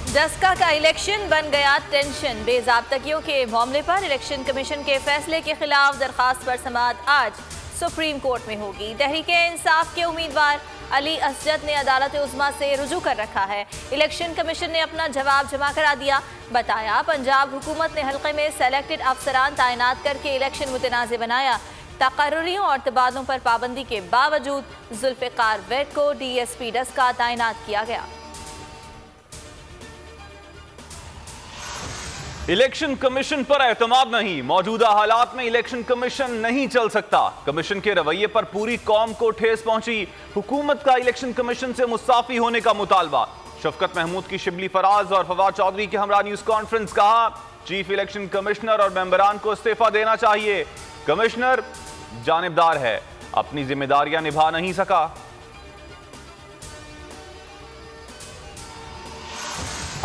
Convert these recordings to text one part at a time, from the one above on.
डस्का का इलेक्शन बन गया टेंशन। बेज़ाब्तगियों के मामले पर इलेक्शन कमीशन के फैसले के खिलाफ दरखास्त पर समाअत आज सुप्रीम कोर्ट में होगी। तहरीक-ए-इंसाफ के उम्मीदवार अली असजद ने अदालत उज़्मा से रुजू कर रखा है। इलेक्शन कमीशन ने अपना जवाब जमा करा दिया। बताया, पंजाब हुकूमत ने हल्के में सेलेक्टेड अफसरान तैनात करके इलेक्शन मुतनाज़ बनाया। तकर्रियों और तबादलों पर पाबंदी के बावजूद जुल्फ़िकार वेट को DSP डस्का तैनात किया गया। इलेक्शन कमीशन पर एतमाद नहीं, मौजूदा हालात में इलेक्शन कमीशन नहीं चल सकता। कमीशन के रवैये पर पूरी कौम को ठेस पहुंची। हुकूमत का इलेक्शन कमीशन से मुस्ताफी होने का मुतालबा। शफकत महमूद की शिबली फराज और फवाद चौधरी के हमरा न्यूज कॉन्फ्रेंस। कहा, चीफ इलेक्शन कमिश्नर और मेंबरान को इस्तीफा देना चाहिए। कमिश्नर जानिबदार है, अपनी जिम्मेदारियां निभा नहीं सका।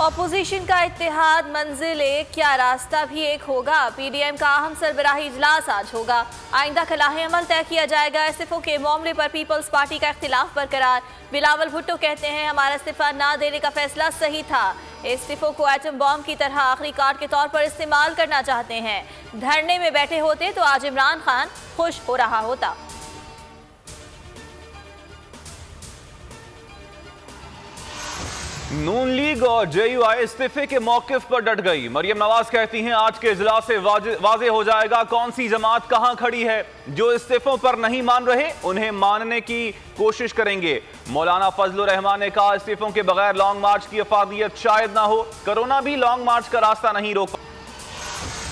ऑपोजिशन का इत्तेहाद मंजिल एक, क्या रास्ता भी एक होगा। PDM का अहम सरबराही इजलास आज होगा। आइंदा खिलाहे अमल तय किया जाएगा। इस्तीफों के मामले पर पीपल्स पार्टी का इख्तिलाफ बरकरार। बिलावल भुट्टो कहते हैं, हमारा इस्तीफा ना देने का फैसला सही था। इस्तीफों को एटम बॉम्ब की तरह आखिरी कार्ड के तौर पर इस्तेमाल करना चाहते हैं। धरने में बैठे होते तो आज इमरान खान खुश हो रहा होता। नून लीग और JUI इस्तीफे के मौकिफ पर डट गई। मरियम नवाज कहती हैं, आज के इजलास से वाजे हो जाएगा कौन सी जमात कहां खड़ी है। जो इस्तीफों पर नहीं मान रहे उन्हें मानने की कोशिश करेंगे। मौलाना फजलुर रहमान ने कहा, इस्तीफों के बगैर लॉन्ग मार्च की अफादियत शायद ना हो। कोरोना भी लॉन्ग मार्च का रास्ता नहीं रोक।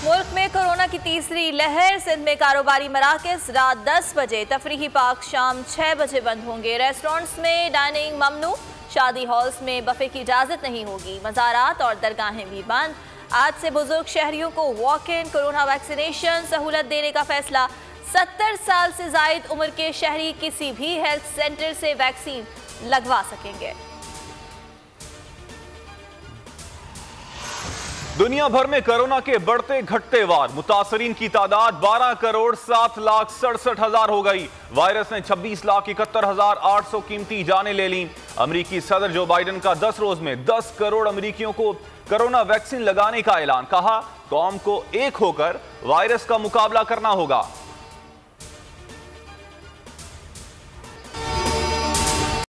मुल्क में कोरोना की तीसरी लहर। सिंध में कारोबारी मराकज़ रात 10 बजे, तफरीही पार्क शाम 6 बजे बंद होंगे। रेस्टोरेंट्स में डाइनिंग ममनू। शादी हॉल्स में बफे की इजाजत नहीं होगी। मज़ारात और दरगाहें भी बंद। आज से बुजुर्ग शहरियों को वॉक इन कोरोना वैक्सीनेशन सहूलत देने का फैसला। 70 साल से जायद उम्र के शहरी किसी भी हेल्थ सेंटर से वैक्सीन लगवा सकेंगे। दुनिया भर में कोरोना के बढ़ते घटते वार। मुतासरीन की तादाद 12,07,67,000 हो गई। वायरस ने 26,71,800 कीमती जानें ले लीं। अमरीकी सदर जो बाइडन का 10 रोज में 10 करोड़ अमरीकियों को कोरोना वैक्सीन लगाने का ऐलान। कहा, कौम को एक होकर वायरस का मुकाबला करना होगा।